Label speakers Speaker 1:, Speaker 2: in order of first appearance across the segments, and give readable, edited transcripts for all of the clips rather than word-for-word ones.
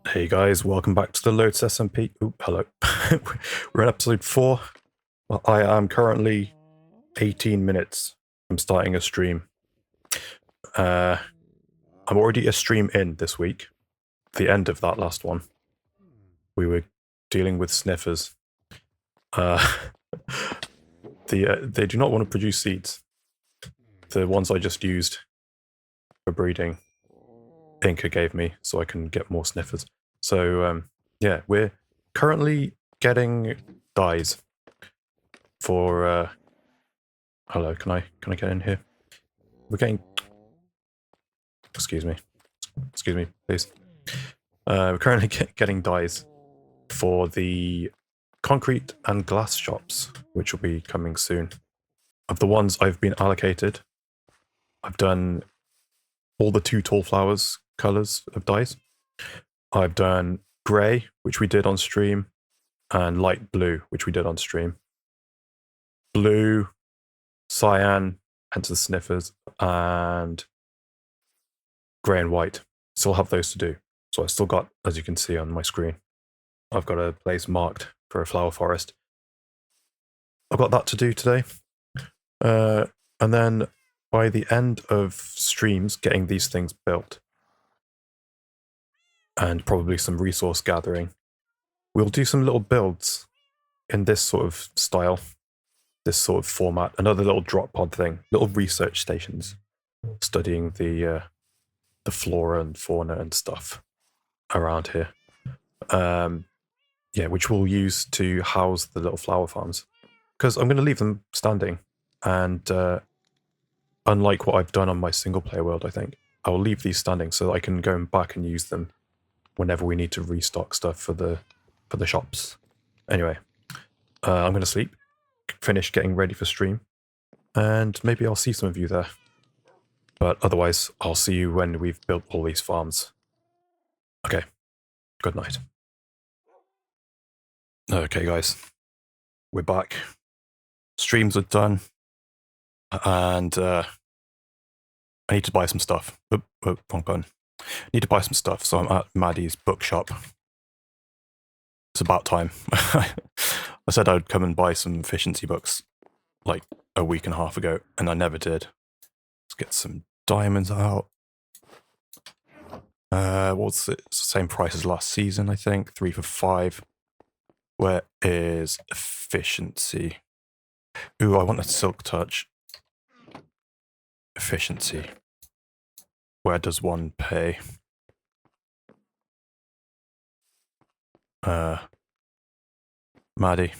Speaker 1: Hey guys, welcome back to the Lotus SMP. Oh, hello. We're in episode 4. Well, I am currently 18 minutes from starting a stream. I'm already a stream in this week. The end of that last one, we were dealing with sniffers. Uh, they do not want to produce seeds. The ones I just used for breeding, Inca gave me so I can get more sniffers. So yeah, we're currently getting dyes for hello, can I get in here? We're getting excuse me, please. We're currently getting dyes for the concrete and glass shops, which will be coming soon. Of the ones I've been allocated, I've done all the 2 tall flowers colors of dyes. I've done grey, which we did on stream, and light blue, which we did on stream. Blue, cyan, hence the sniffers, and grey and white. Still have those to do. So I still got, as you can see on my screen, I've got a place marked for a flower forest. I've got that to do today. And then by the end of streams, getting these things built, and probably some resource gathering, we'll do some little builds in this sort of style, this sort of format, another little drop pod thing, little research stations, studying the flora and fauna and stuff around here. Yeah, which we'll use to house the little flower farms, because I'm going to leave them standing, and unlike what I've done on my single player world, I think I'll leave these standing so that I can go back and use them whenever we need to restock stuff for the shops. Anyway, I'm going to sleep, finish getting ready for stream, and maybe I'll see some of you there. But otherwise, I'll see you when we've built all these farms. Okay, good night. Okay, guys, we're back. Streams are done, and I need to buy some stuff. Wrong button. Need to buy some stuff, so I'm at Maddie's bookshop. It's about time. I said I'd come and buy some efficiency books like a week and a half ago, and I never did. Let's get some diamonds out. What's it? It's the same price as last season, I think. 3 for 5. Where is efficiency? Ooh, I want a silk touch. Efficiency. Where does one pay? Maddie.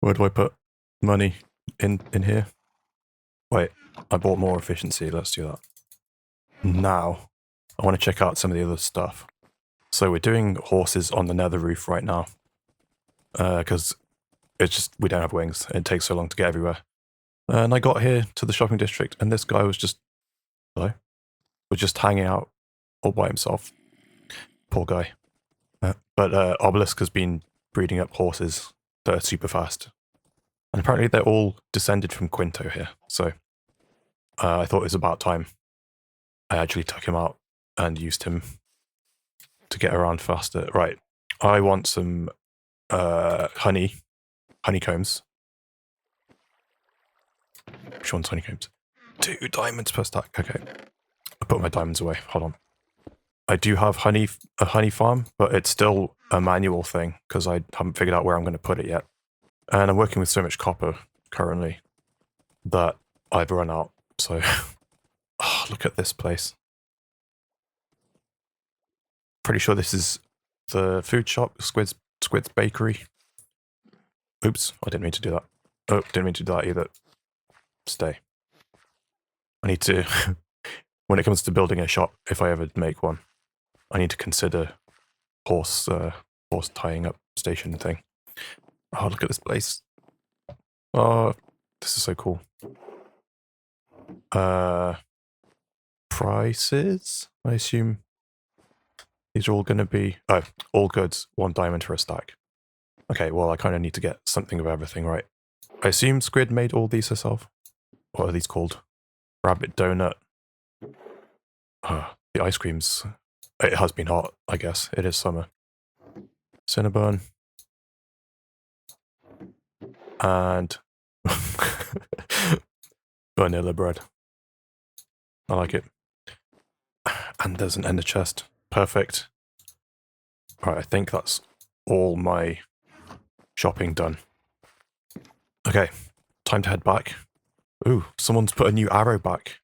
Speaker 1: Where do I put money in here? Wait, I bought more efficiency. Let's do that. Now, I want to check out some of the other stuff. So we're doing horses on the nether roof right now. Because it's just, we don't have wings. It takes so long to get everywhere. And I got here to the shopping district, and this guy was just, hello? Was just hanging out all by himself. Poor guy. But Obelisk has been breeding up horses that are super fast. And apparently they're all descended from Quinto here. So I thought it was about time I actually took him out and used him to get around faster. Right. I want some honeycombs. Which one's honeycombs? 2 diamonds per stack. Okay. I put my diamonds away. Hold on. I do have a honey farm, but it's still a manual thing because I haven't figured out where I'm going to put it yet. And I'm working with so much copper currently that I've run out. So, oh, look at this place. Pretty sure this is the food shop, Squid's Bakery. Oops, I didn't mean to do that. Oh, didn't mean to do that either. Stay. I need to, when it comes to building a shop, if I ever make one, I need to consider horse tying up station thing. Oh, look at this place. Oh, this is so cool. Prices? I assume these are all going to be... Oh, all goods, 1 diamond for a stack. Okay, well, I kind of need to get something of everything, right? I assume Squid made all these herself. What are these called? Rabbit donut. The ice cream's It has been hot, I guess. It is summer. Cinnabon. And vanilla bread. I like it. And there's an ender chest. Perfect. Alright, I think that's all my shopping done. Okay, time to head back. Ooh, someone's put a new arrow back.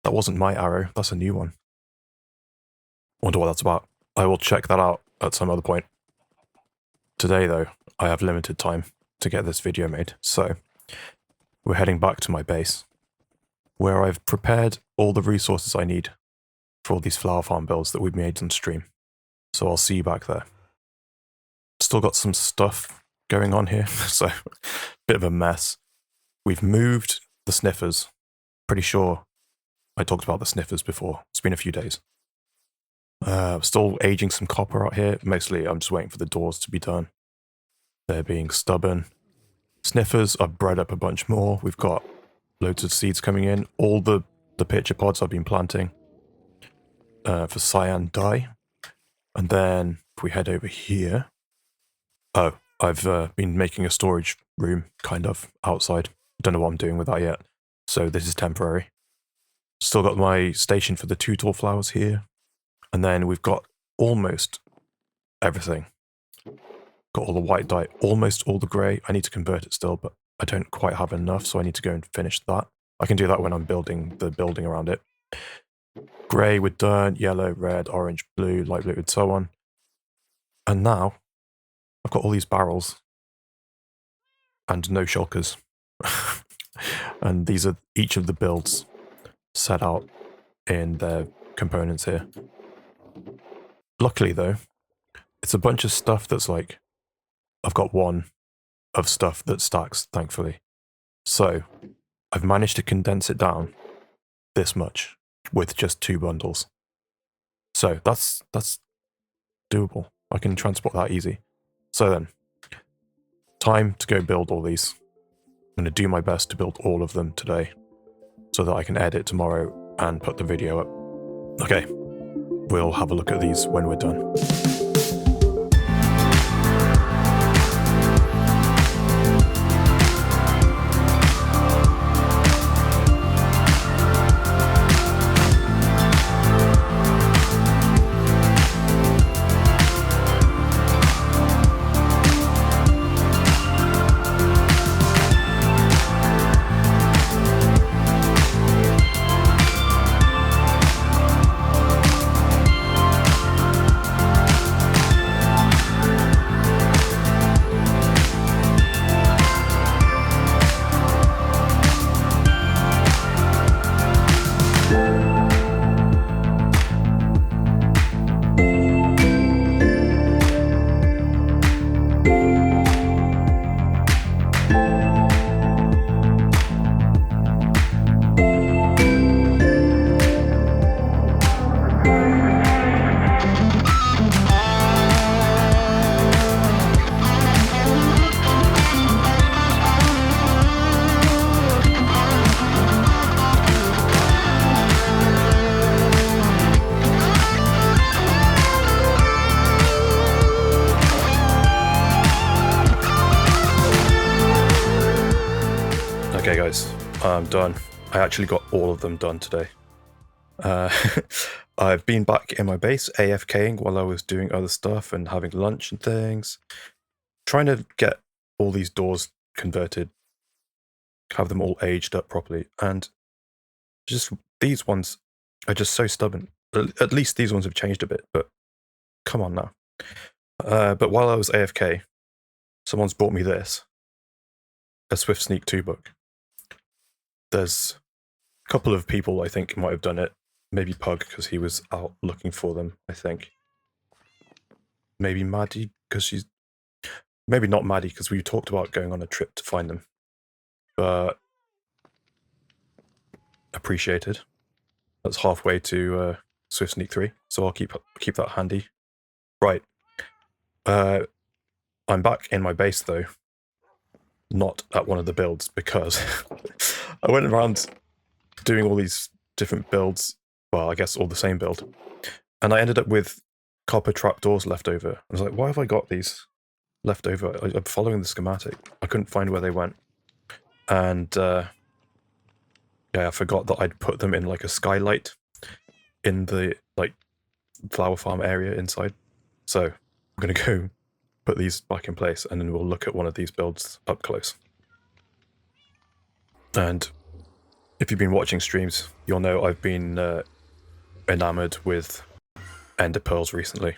Speaker 1: That wasn't my arrow, that's a new one. Wonder what that's about. I will check that out at some other point. Today, though, I have limited time to get this video made, so we're heading back to my base, where I've prepared all the resources I need for all these flower farm builds that we've made on stream. So I'll see you back there. Still got some stuff going on here, so bit of a mess. We've moved the sniffers. Pretty sure I talked about the sniffers before. It's been a few days. Still aging some copper out here. Mostly I'm just waiting for the doors to be done. They're being stubborn. Sniffers, I've bred up a bunch more. We've got loads of seeds coming in. All the pitcher pods I've been planting for cyan dye. And then if we head over here... Oh, I've been making a storage room, kind of, outside. Don't know what I'm doing with that yet. So this is temporary. Still got my station for the 2 tall flowers here. And then we've got almost everything. Got all the white dye, almost all the grey. I need to convert it still, but I don't quite have enough, so I need to go and finish that. I can do that when I'm building the building around it. Grey with done, yellow, red, orange, blue, light blue, and so on. And now, I've got all these barrels. And no shulkers. And these are each of the builds set out in their components here. Luckily, though, it's a bunch of stuff that's like... I've got one of stuff that stacks, thankfully. So, I've managed to condense it down this much with just 2 bundles. So, that's doable. I can transport that easy. So then, time to go build all these. I'm going to do my best to build all of them today so that I can edit tomorrow and put the video up. Okay, we'll have a look at these when we're done. Okay guys, I'm done. I actually got all of them done today. I've been back in my base AFKing while I was doing other stuff and having lunch and things. Trying to get all these doors converted, have them all aged up properly, and just these ones are just so stubborn. At least these ones have changed a bit, but come on now. But while I was AFK, someone's brought me this, a Swift Sneak 2 book. There's a couple of people I think might have done it. Maybe Pug, because he was out looking for them, I think. Maybe Maddie, because she's... Maybe not Maddie, because we talked about going on a trip to find them. But... appreciated. That's halfway to Swift Sneak 3, so I'll keep that handy. Right. I'm back in my base, though. Not at one of the builds, because I went around doing all these different builds. Well, I guess all the same build. And I ended up with copper trapdoors left over. I was like, why have I got these left over? I'm following the schematic. I couldn't find where they went. And yeah, I forgot that I'd put them in like a skylight in the like flower farm area inside. So I'm going to go put these back in place and then we'll look at one of these builds up close. And if you've been watching streams, you'll know I've been enamored with ender pearls recently.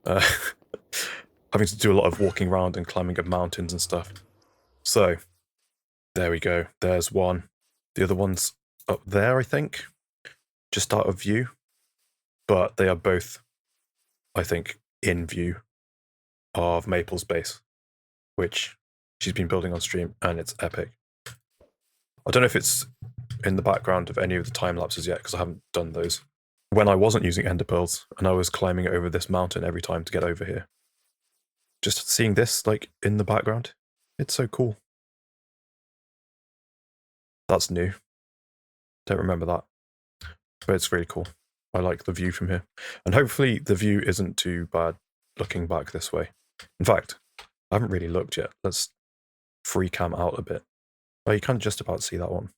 Speaker 1: Having to do a lot of walking around and climbing up mountains and stuff. So there we go. There's one. The other one's up there, I think, just out of view. But they are both, I think, in view of Maple's base, which she's been building on stream, and it's epic. I don't know if it's in the background of any of the time lapses yet, because I haven't done those. When I wasn't using ender pearls, and I was climbing over this mountain every time to get over here, just seeing this like in the background, it's so cool. That's new. Don't remember that, but it's really cool. I like the view from here, and hopefully the view isn't too bad looking back this way. In fact, I haven't really looked yet. Let's free cam out a bit. Oh, you can just about see that one.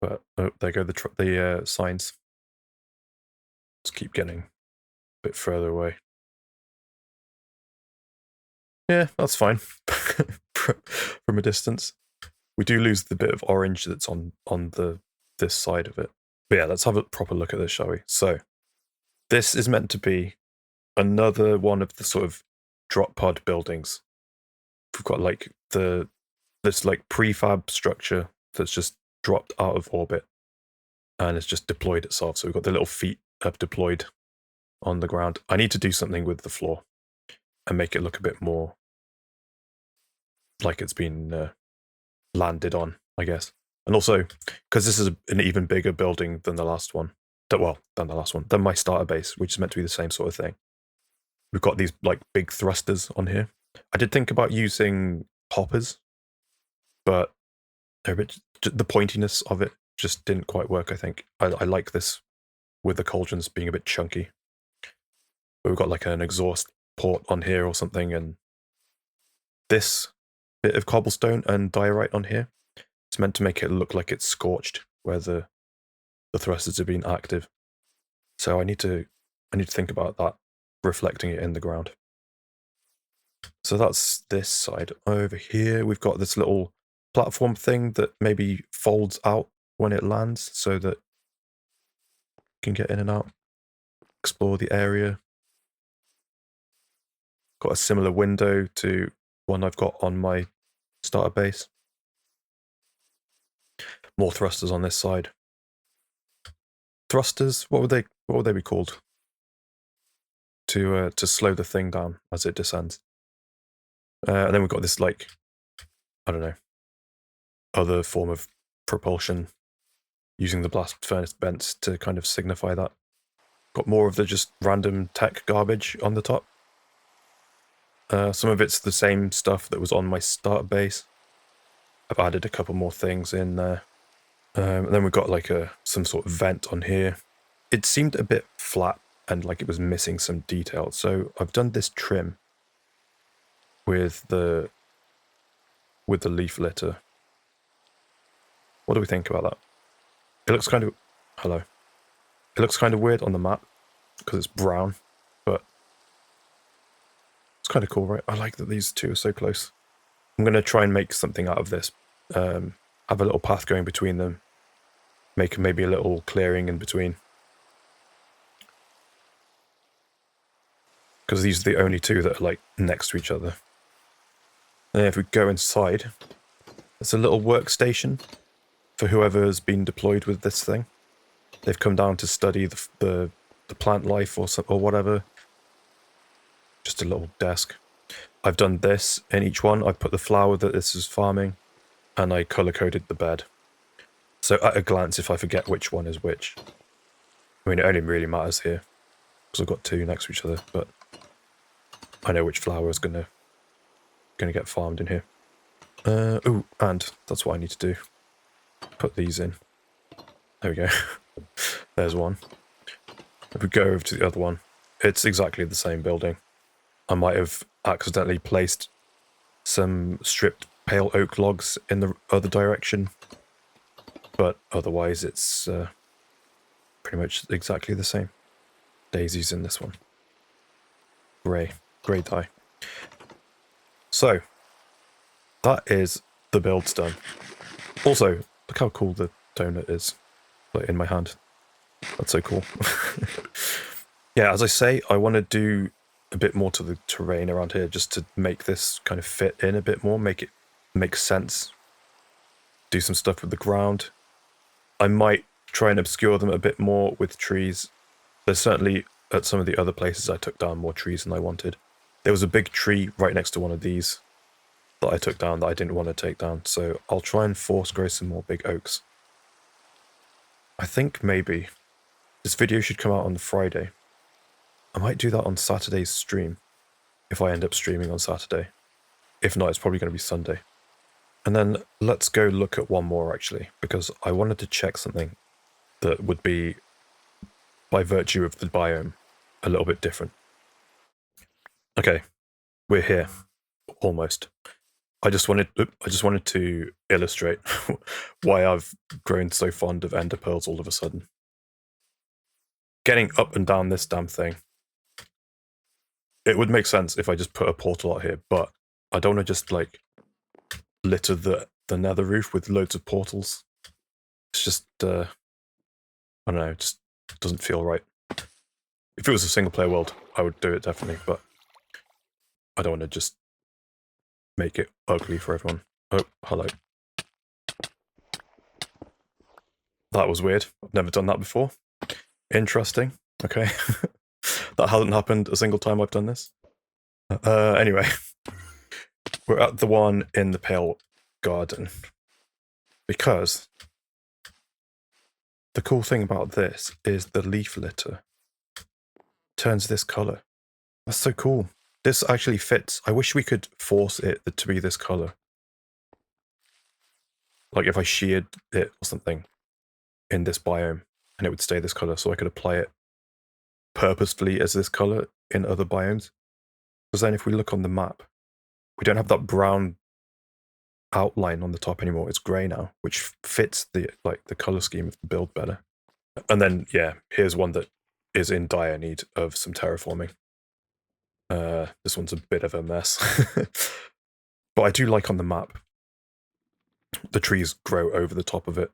Speaker 1: But oh, there go the signs. Let's keep getting a bit further away. Yeah, that's fine from a distance. We do lose the bit of orange that's on this side of it. But yeah, let's have a proper look at this, shall we? So this is meant to be another one of the sort of drop pod buildings. We've got like this like prefab structure that's just dropped out of orbit and it's just deployed itself. So we've got the little feet up deployed on the ground. I need to do something with the floor and make it look a bit more like it's been landed on, I guess. And also, because this is an even bigger building than the last one, than my starter base, which is meant to be the same sort of thing. We've got these like big thrusters on here. I did think about using hoppers, but the pointiness of it just didn't quite work, I think. I like this with the cauldrons being a bit chunky. But we've got like an exhaust port on here or something, and this bit of cobblestone and diorite on here, it's meant to make it look like it's scorched where the thrusters have been active. So I need to think about that, reflecting it in the ground. So that's this side. Over here we've got this little platform thing that maybe folds out when it lands so that you can get in and out, explore the area. Got a similar window to one I've got on my starter base. More thrusters on this side. Thrusters, what would they be called? To slow the thing down as it descends. And then we've got this like, I don't know, other form of propulsion using the blast furnace vents to kind of signify that. Got more of the just random tech garbage on the top. Some of it's the same stuff that was on my starter base. I've added a couple more things in there. And then we've got like some sort of vent on here. It seemed a bit flat and like it was missing some detail. So I've done this trim with the leaf litter. What do we think about that? It looks kind of... Hello. It looks kind of weird on the map because it's brown, but it's kind of cool, right? I like that these two are so close. I'm going to try and make something out of this. Have a little path going between them. Make maybe a little clearing in between. Because these are the only two that are like next to each other. And if we go inside, there's a little workstation for whoever has been deployed with this thing. They've come down to study the plant life or whatever. Just a little desk. I've done this in each one. I've put the flower that this is farming, and I color-coded the bed. So at a glance, if I forget which one is which, I mean, it only really matters here, because I've got two next to each other, but I know which flower is gonna get farmed in here. Oh, and that's what I need to do. Put these in. There we go. There's one. If we go over to the other one, it's exactly the same building. I might have accidentally placed some stripped pale oak logs in the other direction, but otherwise it's pretty much exactly the same. Daisies in this one. Grey dye. So, that is the builds done. Also, look how cool the donut is, like in my hand. That's so cool. Yeah, as I say, I want to do a bit more to the terrain around here just to make this kind of fit in a bit more, make it make sense. Do some stuff with the ground. I might try and obscure them a bit more with trees. There's certainly, at some of the other places, I took down more trees than I wanted. There was a big tree right next to one of these that I took down that I didn't want to take down, so I'll try and force grow some more big oaks. I think maybe this video should come out on the Friday. I might do that on Saturday's stream, if I end up streaming on Saturday. If not, it's probably going to be Sunday. And then let's go look at one more, actually, because I wanted to check something that would be, by virtue of the biome, a little bit different. Okay, we're here, almost. I just wanted to illustrate why I've grown so fond of ender pearls all of a sudden. Getting up and down this damn thing. It would make sense if I just put a portal out here, but I don't want to just like litter the nether roof with loads of portals. It's just I don't know, it just doesn't feel right. If it was a single player world, I would do it definitely, but I don't want to just make it ugly for everyone. Oh, hello. That was weird. I've never done that before. Interesting. Okay. That hasn't happened a single time I've done this. Anyway. We're at the one in the pale garden. Because the cool thing about this is the leaf litter turns this colour. That's so cool. This actually fits. I wish we could force it to be this colour. Like if I sheared it or something in this biome and it would stay this colour, so I could apply it purposefully as this colour in other biomes. Because then if we look on the map, we don't have that brown outline on the top anymore. It's grey now, which fits the colour scheme of the build better. And then, yeah, here's one that is in dire need of some terraforming. This one's a bit of a mess. But I do like on the map, the trees grow over the top of it.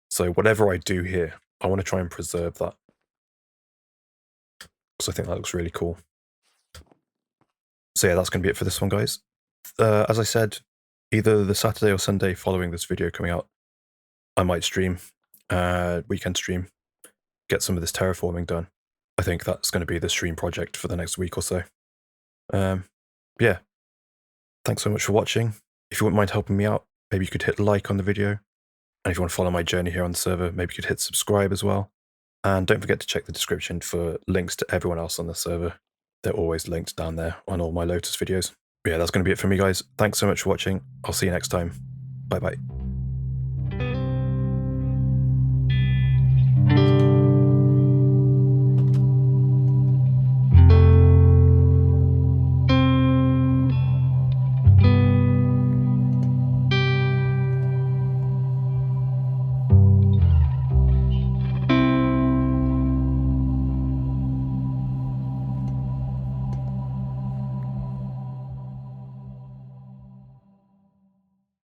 Speaker 1: So whatever I do here, I want to try and preserve that. Because I think that looks really cool. So yeah, that's going to be it for this one, guys. As I said, either the Saturday or Sunday following this video coming out, I might stream, weekend stream, get some of this terraforming done. I think that's going to be the stream project for the next week or so. Yeah, thanks so much for watching. If you wouldn't mind helping me out, maybe you could hit like on the video. And if you want to follow my journey here on the server, maybe you could hit subscribe as well. And don't forget to check the description for links to everyone else on the server. They're always linked down there on all my Lotus videos. But yeah, that's going to be it for me, guys. Thanks so much for watching. I'll see you next time. Bye-bye.